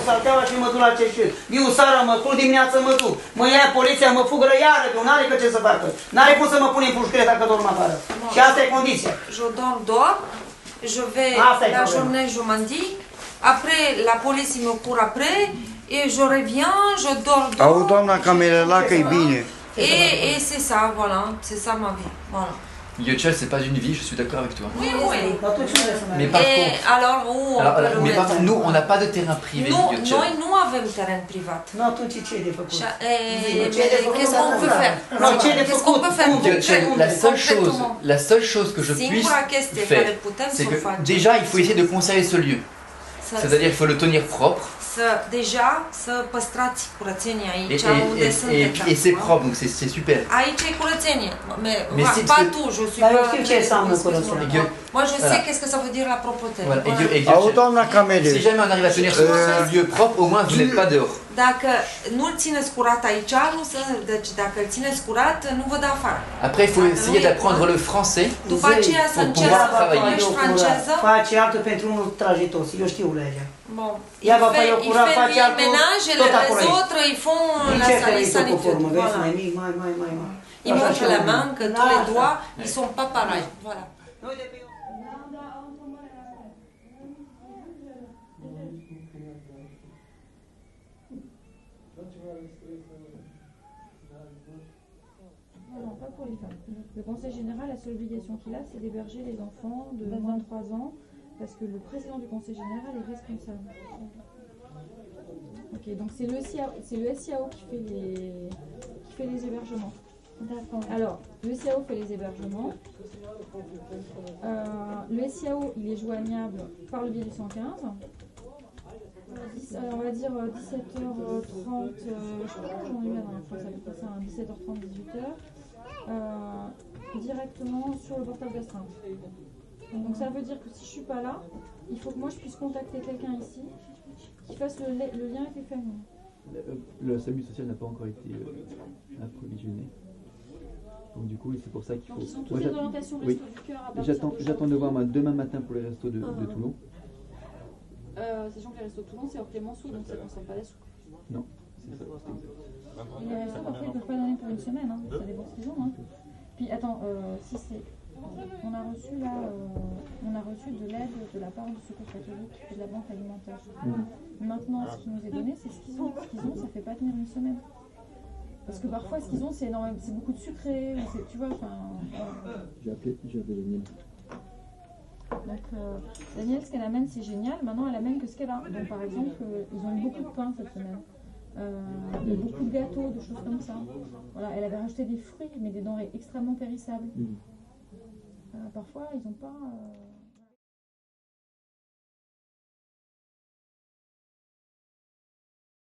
Salteaua și mă duc la Ceșil. Viu seara, mă culc dimineață, mă duc. Mă ia poliția, mă fugără iară, că n-are că ce să facă. N-are cum să mă pune în pușcărie dacă dorm afară. Și asta e condiția. Je dors dehors, je vais la journée, je mendie. Après, la police me court après. Et je reviens, je dors dehors. Au, doamna Camerela, că e bine. Et c'est ça, voilà. C'est ça ma vie. Voilà. Yochel, c'est pas une vie, je suis d'accord avec toi. Oui, oui. Mais par contre, alors, mais par contre, nous, on n'a pas de terrain privé. Noi nu avem teren privat. Nu, atunci ce e de făcut? Qu'est-ce qu'on peut faire? Qu'est-ce qu'on peut faire? Yochel, la seule chose que je puisse faire, c'est que déjà, il faut essayer de conserver ce lieu. C'est-à-dire qu'il faut le tenir propre. Să păstrați curățenia aici unde sunteți. Et c'est propre, donc c'est super. Aici e curățenie. Pas tout, je suis pas... Dar eu știu ce înseamnă curățenia. Moi, je sais qu'est-ce que ça veut dire la propreté. Au, doamna Camerela. Si jamais on arrive à tenir ce lieu propre, au moins vous n'êtes pas dehors. Dacă nu-l țineți curat aici, deci dacă îl țineți curat, nu vă dă afară. Après, il faut essayer d'apprendre le français După aceea să încerci să vorbești franceză. Face altul pentru unul trage toți, eu știu legea. Bon. Il fait le ménage et les autres, ils font la sanitaire. Ils montrent la main, que tous les doigts, ils sont pas pareils. Voilà. Non, pas pour les femmes. Le Conseil général, la seule obligation qu'il a, c'est d'héberger les enfants de moins de 3 ans, parce que le président du Conseil général est responsable. Ok, donc c'est le SIAO qui fait les hébergements. D'accord. Alors, le SIAO fait les hébergements. Le SIAO, il est joignable par le biais du 115. On va dire 17h30, je sais pas quand j'en ai eu la dernière fois, ça fait ça, 17h30, 18h, directement sur le portable d'astreinte. Donc ça veut dire que si je suis pas là, il faut que moi je puisse contacter quelqu'un ici qui fasse le lien avec les familles. Le SAMU social n'a pas encore été approvisionné. Donc du coup, c'est pour ça qu'il faut... Donc ils sont tous les orientations Resto du Cœur à partir de... J'attends de voir demain matin pour les restos de Toulon. Sachant que les restos de Toulon, c'est hors Clémenceau, donc ça ne concerne pas les sous. Non, c'est ça, c'est exact. Et les restos, parfois, ils ne peuvent pas donner pour une semaine, hein. Ça dépend ce qu'ils ont. Hein. Puis attends, si c'est... On a reçu là, de l'aide de la part du Secours catholique et de la Banque alimentaire. Maintenant, ce qui nous est donné, c'est ce qu'ils ont. Ce qu'ils ont, ça ne fait pas tenir une semaine. Parce que parfois, ce qu'ils ont, c'est énorme, c'est beaucoup de sucré, tu vois, enfin... J'ai appelé Daniel. Donc, Daniel, ce qu'elle amène, c'est génial. Maintenant, elle amène que ce qu'elle a. Donc, par exemple, ils ont eu beaucoup de pain cette semaine. Beaucoup de gâteaux, de choses comme ça. Voilà, elle avait rajouté des fruits, mais des denrées extrêmement périssables. Parfois, ils n'ont pas...